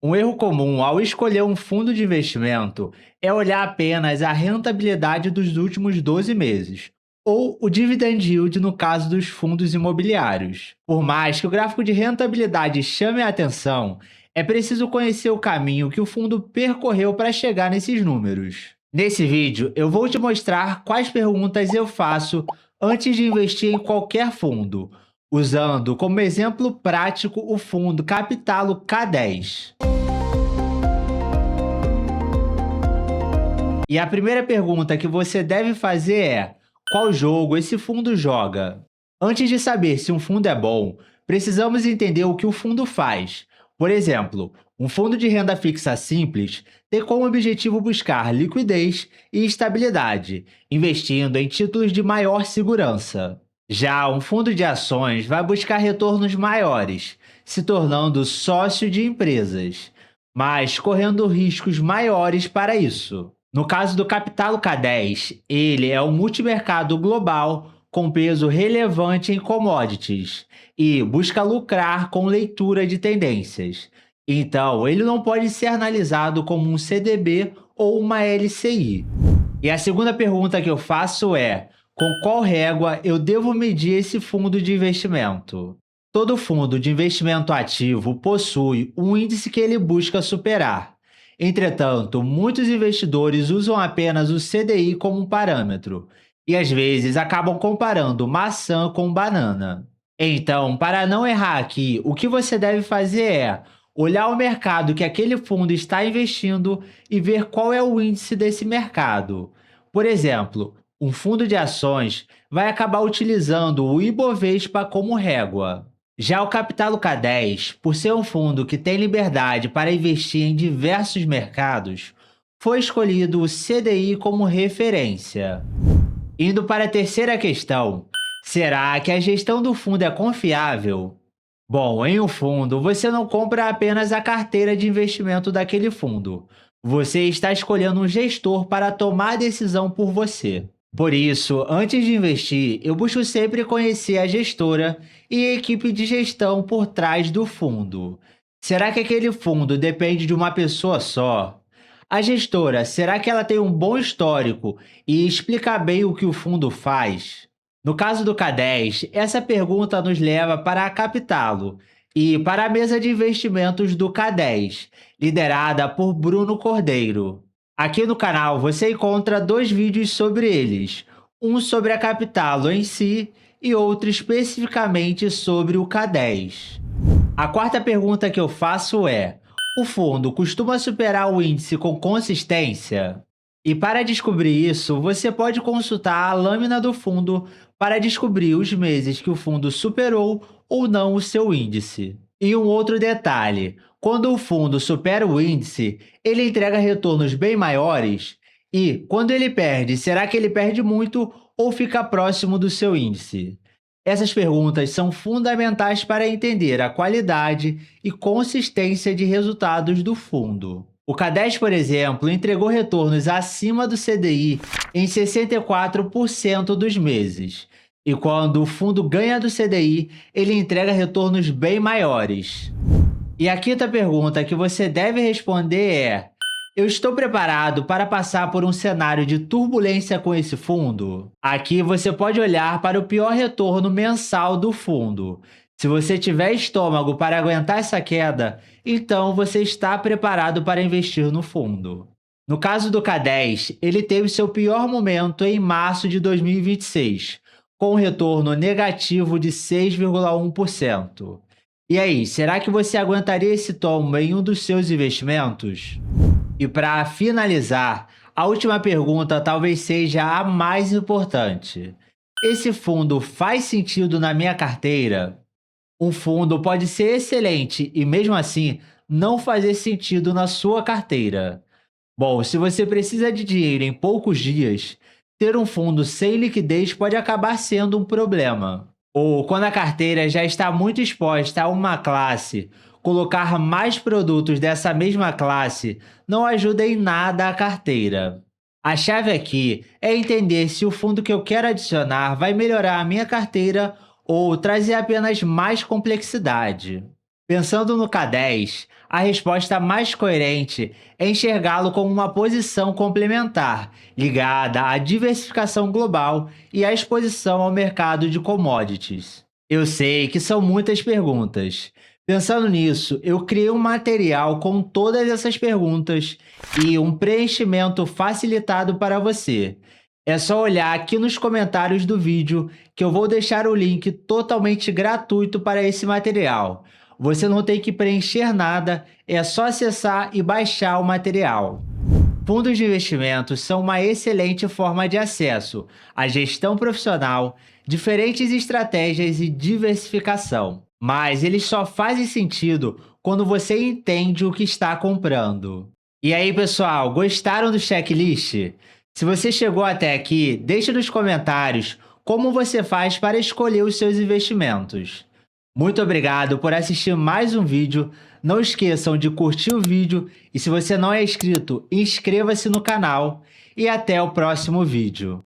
Um erro comum ao escolher um fundo de investimento é olhar apenas a rentabilidade dos últimos 12 meses, ou o dividend yield no caso dos fundos imobiliários. Por mais que o gráfico de rentabilidade chame a atenção, é preciso conhecer o caminho que o fundo percorreu para chegar nesses números. Nesse vídeo, eu vou te mostrar quais perguntas eu faço antes de investir em qualquer fundo, usando como exemplo prático o fundo Capitalo K10. E a primeira pergunta que você deve fazer é: qual jogo esse fundo joga? Antes de saber se um fundo é bom, precisamos entender o que o fundo faz. Por exemplo, um fundo de renda fixa simples tem como objetivo buscar liquidez e estabilidade, investindo em títulos de maior segurança. Já um fundo de ações vai buscar retornos maiores, se tornando sócio de empresas, mas correndo riscos maiores para isso. No caso do Capitalo K10, ele é um multimercado global com peso relevante em commodities e busca lucrar com leitura de tendências. Então, ele não pode ser analisado como um CDB ou uma LCI. E a segunda pergunta que eu faço é: com qual régua eu devo medir esse fundo de investimento? Todo fundo de investimento ativo possui um índice que ele busca superar. Entretanto, muitos investidores usam apenas o CDI como um parâmetro e às vezes acabam comparando maçã com banana. Então, para não errar aqui, o que você deve fazer é olhar o mercado que aquele fundo está investindo e ver qual é o índice desse mercado. Por exemplo, um fundo de ações vai acabar utilizando o Ibovespa como régua. Já o Capitalo K10, por ser um fundo que tem liberdade para investir em diversos mercados, foi escolhido o CDI como referência. Indo para a terceira questão: será que a gestão do fundo é confiável? Bom, em um fundo, você não compra apenas a carteira de investimento daquele fundo. Você está escolhendo um gestor para tomar a decisão por você. Por isso, antes de investir, eu busco sempre conhecer a gestora e a equipe de gestão por trás do fundo. Será que aquele fundo depende de uma pessoa só? A gestora, será que ela tem um bom histórico e explica bem o que o fundo faz? No caso do K10, essa pergunta nos leva para a Capitalo e para a mesa de investimentos do K10, liderada por Bruno Cordeiro. Aqui no canal você encontra dois vídeos sobre eles, um sobre a Capitalo em si e outro especificamente sobre o K10. A quarta pergunta que eu faço é: o fundo costuma superar o índice com consistência? E para descobrir isso, você pode consultar a lâmina do fundo para descobrir os meses que o fundo superou ou não o seu índice. E um outro detalhe: quando o fundo supera o índice, ele entrega retornos bem maiores. E quando ele perde, será que ele perde muito ou fica próximo do seu índice? Essas perguntas são fundamentais para entender a qualidade e consistência de resultados do fundo. O K10, por exemplo, entregou retornos acima do CDI em 64% dos meses. E quando o fundo ganha do CDI, ele entrega retornos bem maiores. E a quinta pergunta que você deve responder é: eu estou preparado para passar por um cenário de turbulência com esse fundo? Aqui você pode olhar para o pior retorno mensal do fundo. Se você tiver estômago para aguentar essa queda, então você está preparado para investir no fundo. No caso do K10, ele teve seu pior momento em março de 2026, com um retorno negativo de 6,1%. E aí, será que você aguentaria esse tombo em um dos seus investimentos? E para finalizar, a última pergunta talvez seja a mais importante. Esse fundo faz sentido na minha carteira? Um fundo pode ser excelente e, mesmo assim, não fazer sentido na sua carteira. Bom, se você precisa de dinheiro em poucos dias, ter um fundo sem liquidez pode acabar sendo um problema. Ou quando a carteira já está muito exposta a uma classe, colocar mais produtos dessa mesma classe não ajuda em nada a carteira. A chave aqui é entender se o fundo que eu quero adicionar vai melhorar a minha carteira ou trazer apenas mais complexidade. Pensando no K10, a resposta mais coerente é enxergá-lo como uma posição complementar, ligada à diversificação global e à exposição ao mercado de commodities. Eu sei que são muitas perguntas. Pensando nisso, eu criei um material com todas essas perguntas e um preenchimento facilitado para você. É só olhar aqui nos comentários do vídeo que eu vou deixar o link totalmente gratuito para esse material. Você não tem que preencher nada, é só acessar e baixar o material. Fundos de investimentos são uma excelente forma de acesso à gestão profissional, diferentes estratégias e diversificação. Mas eles só fazem sentido quando você entende o que está comprando. E aí, pessoal, gostaram do checklist? Se você chegou até aqui, deixe nos comentários como você faz para escolher os seus investimentos. Muito obrigado por assistir mais um vídeo. Não esqueçam de curtir o vídeo e se você não é inscrito, inscreva-se no canal e até o próximo vídeo.